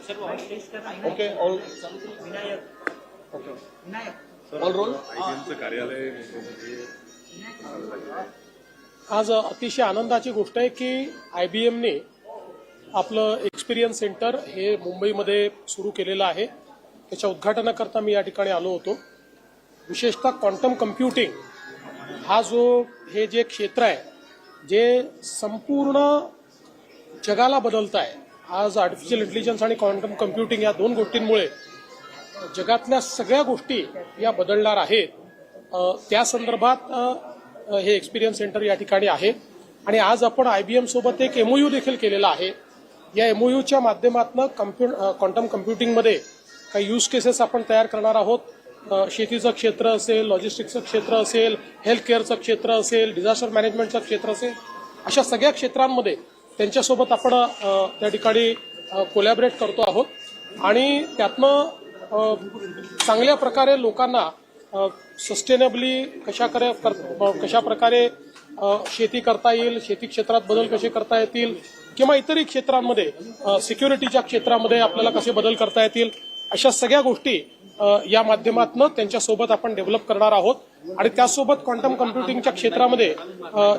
Okay all all role. कार्यालय आज अतिशय आनंदाची गोष्ट आहे की IBMने आपलं एक्सपिरियन्स सेंटर हे मुंबईमध्ये सुरू केलेलं आहे। त्याच्या उद्घाटनाकरता मी या ठिकाणी आलो होतो। विशेषतः क्वांटम कम्प्युटिंग हा जो हे जे क्षेत्र आहे जे संपूर्ण जगाला बदलत आहे। आज आर्टिफिशियल इंटेलिजन्स आणि क्वांटम कम्प्युटिंग या दोन गोष्टींमुळे जगातल्या सगळ्या गोष्टी या बदलणार आहेत। त्या संदर्भात हे एक्सपिरियन्स सेंटर या ठिकाणी आहे आणि आज आपण IBM सोबत एक MOU देखील केलेला आहे। या MOUच्या माध्यमातून क्वांटम कम्प्युटिंगमध्ये काही यूज केसेस आपण तयार करणार आहोत। शेतीचं क्षेत्र असेल, लॉजिस्टिक्सचं क्षेत्र असेल, हेल्थ केअरचं क्षेत्र असेल, डिझास्टर मॅनेजमेंटचं क्षेत्र असेल, अशा सगळ्या क्षेत्रांमध्ये त्यांच्यासोबत आपण त्या ठिकाणी कोलॅबरेट करतो आहोत आणि त्यातनं चांगल्या प्रकारे लोकांना सस्टेनेबली कशा प्रकारे शेती करता येईल, शेती क्षेत्रात बदल कसे करता येतील किंवा इतरही क्षेत्रांमध्ये सिक्युरिटीच्या क्षेत्रामध्ये आपल्याला कसे बदल करता येतील, अशा सगळ्या गोष्टी या माध्यमातून त्यांच्यासोबत आपण डेव्हलप करणार आहोत। आणि त्यासोबत क्वांटम कम्प्युटिंगच्या क्षेत्रामध्ये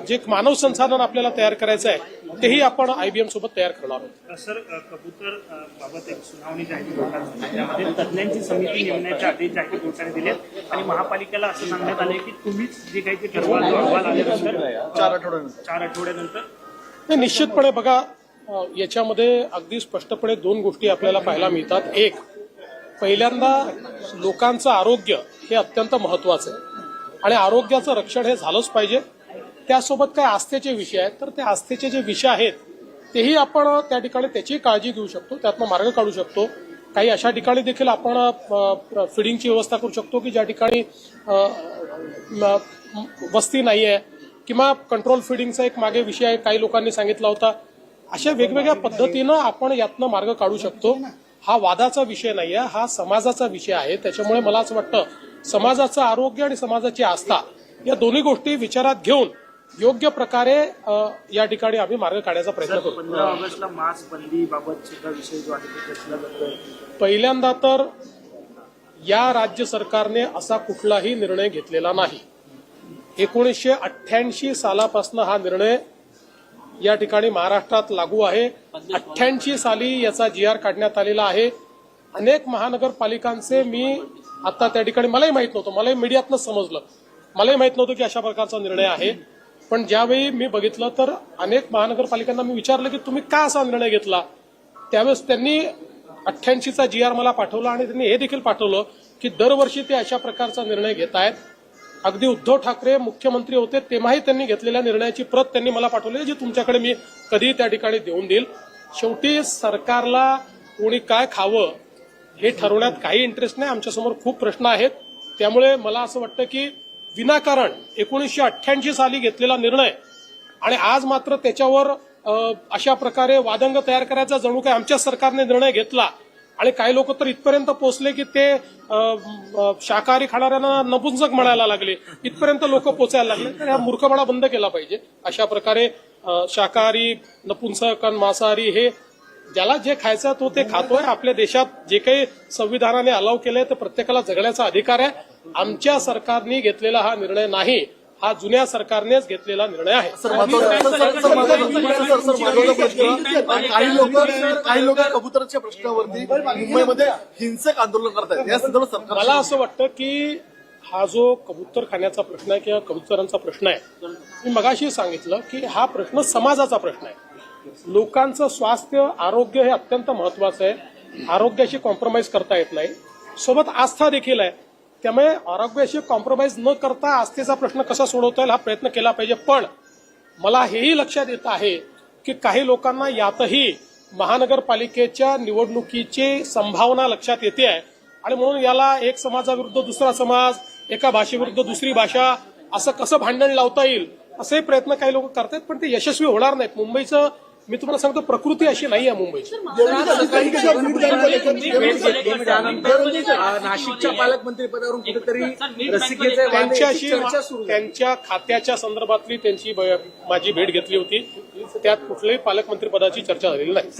जे मानव संसाधन आपल्याला तयार करायचं आहे तेही आपण IBM सोबत तयार करणार आहोत। सर, कबूतर बाबत एक सुनावणी जाहीर कोर्टात त्यामध्ये तज्ज्ञांची समिती नेमण्याचे आदेश जाहीर कोर्टाने दिलेत आणि महापालिकेला असं सांगण्यात आले की तुम्हीच जे काही ते ठरवा जो अहवाल आल्यानंतर 4 आठवड्यानंतर निश्चितपणे बघा, याच्यामध्ये अगदी स्पष्टपणे दोन गोष्टी आपल्याला पाहायला मिळतात। एक, पहिल्यांदा लोकांचं आरोग्य हे अत्यंत महत्वाचं आहे आणि आरोग्याचं रक्षण हे झालंच पाहिजे। त्यासोबत काही आस्थेचे विषय आहेत, तर ते आस्थेचे जे विषय आहेत तेही आपण त्या ठिकाणी त्याची काळजी घेऊ शकतो, त्यातनं मार्ग काढू शकतो। काही अशा ठिकाणी देखील आपण फिडिंगची व्यवस्था करू शकतो की ज्या ठिकाणी वस्ती नाही आहे किंवा कंट्रोल फिडिंगचा एक मागे विषय काही लोकांनी सांगितला होता। अशा वेगवेगळ्या पद्धतीनं आपण यातनं मार्ग काढू शकतो। हा वादाचा विषय नाही आहे, हा समाजाचा विषय आहे। त्याच्यामुळे मला असं वाटतं समाजाचं आरोग्य आणि समाजाची आस्था या दोन्ही गोष्टी विचारात घेऊन योग्य प्रकारे या ठिकाणी आम्ही मार्ग काढण्याचा प्रयत्न करू। 15 ऑगस्टला मास्क बंदी बाबत सुद्धा विषय जो आहे तो चर्चेला जातोय। पहिल्यांदा तर या राज्य सरकारने असा कुठलाही निर्णय घेतलेला नाही। 1988 सालापासून हा निर्णय या ठिकाणी महाराष्ट्रात लागू आहे। 88 साली याचा GR काढण्यात आलेला आहे। अनेक महानगरपालिकांचे मी आता त्या ठिकाणी मलाही माहित नव्हतं, मलाही मीडियातनं समजलं, मलाही माहित नव्हतं की अशा प्रकारचा निर्णय आहे। पण ज्यावेळी मी बघितलं तर अनेक महानगरपालिकांना मी विचारलं की तुम्ही का असा निर्णय घेतला, त्यावेळेस त्यांनी 88चा GR मला पाठवला आणि त्यांनी हे देखील पाठवलं की दरवर्षी ते अशा प्रकारचा निर्णय घेत आहेत। अगदी उद्धव ठाकरे मुख्यमंत्री होते तेव्हाही त्यांनी घेतलेल्या निर्णयाची प्रत त्यांनी मला पाठवली, जी तुमच्याकडे मी कधी त्या ठिकाणी देऊन देईल। शेवटी सरकारला कोणी काय खावं हे ठरवण्यात काही इंटरेस्ट नाही, आमच्यासमोर खूप प्रश्न आहेत। त्यामुळे मला असं वाटतं की विनाकारण 1988 साली घेतलेला निर्णय आणि आज मात्र त्याच्यावर अशा प्रकारे वादंग तयार करायचा जणू काय आमच्या सरकारने निर्णय घेतला आणि काही लोक तर इथपर्यंत पोहोचले की ते शाकाहारी खाणाऱ्यांना नपुंसक म्हणायला लागले, इथपर्यंत लोक पोचायला लागले। तर हा मूर्खपणा बंद केला पाहिजे। अशा प्रकारे शाकाहारी, नपुंसक आणि मांसाहारी हे ज्याला जे खायचं तो ते खातोय। आपल्या देशात जे काही संविधानाने अलाव केलंय ते प्रत्येकाला जगण्याचा अधिकार आहे। आमच्या सरकारने घेतलेला हा निर्णय नाही, हा जुन्या सरकारनेच घेतलेला निर्णय आहे। काही लोक कबुतराच्या प्रश्नावरती मुंबईमध्ये हिंसक आंदोलन करतात, या संदर्भात मला असं वाटतं की हा जो कबूतर खाण्याचा प्रश्न आहे किंवा कबुतरांचा प्रश्न आहे, मी मगाशी सांगितलं की हा प्रश्न समाजाचा प्रश्न आहे। लोकांचं स्वास्थ्य, आरोग्य हे अत्यंत महत्वाचं आहे। आरोग्याशी कॉम्प्रोमाइज करता येत नाही, सोबत आस्था देखील आहे। त्यामुळे आरोग्याशी कॉम्प्रोमाइज न करता आस्थेचा प्रश्न कसा सोडवता येईल हा प्रयत्न केला पाहिजे। पण मला हेही लक्षात येत आहे की काही लोकांना यातही महानगरपालिकेच्या निवडणुकीची संभावना लक्षात येते आहे आणि म्हणून याला एक समाजाविरुद्ध दुसरा समाज, एका भाषेविरुद्ध दुसरी भाषा, असं कसं भांडण लावता येईल असे प्रयत्न काही लोक करतात, पण ते यशस्वी होणार नाहीत। मुंबईचं मी तुम्हाला सांगतो प्रकृती अशी नाही आहे मुंबईची। नाशिकच्या पालकमंत्री पदावरून कुठेतरी त्यांच्या खात्याच्या संदर्भातली त्यांची माझी भेट घेतली होती त्यात कुठल्याही पालकमंत्री पदाची चर्चा झालेली नाही.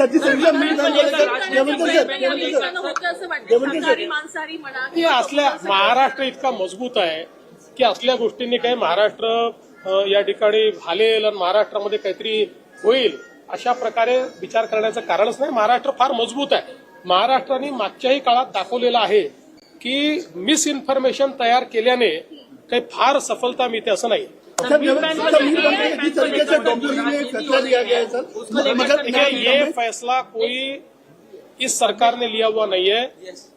हे असल्या महाराष्ट्र इतका मजबूत आहे की असल्या गोष्टींनी काही महाराष्ट्र या ठिकाणी हालेल आणि महाराष्ट्रामध्ये काहीतरी होईल अशा प्रकारे विचार करण्याचं कारणच नाही. महाराष्ट्र फार मजबूत आहे. महाराष्ट्राने मागच्याही काळात दाखवलेलं आहे की मिसइन्फॉर्मेशन तयार केल्याने काही फार सफलता मिळते असं नाही. देखिए, ये फैसला कोई इस सरकार ने लिया हुआ नहीं है.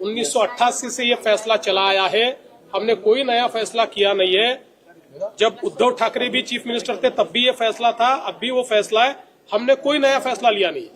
1988 से ये फैसला चला आया है. हमने कोई नया फैसला किया नहीं है. जब उद्धव ठाकरे भी चीफ मिनिस्टर थे तब भी ये फैसला था, अब भी वो फैसला है. हमने कोई नया फैसला लिया नहीं.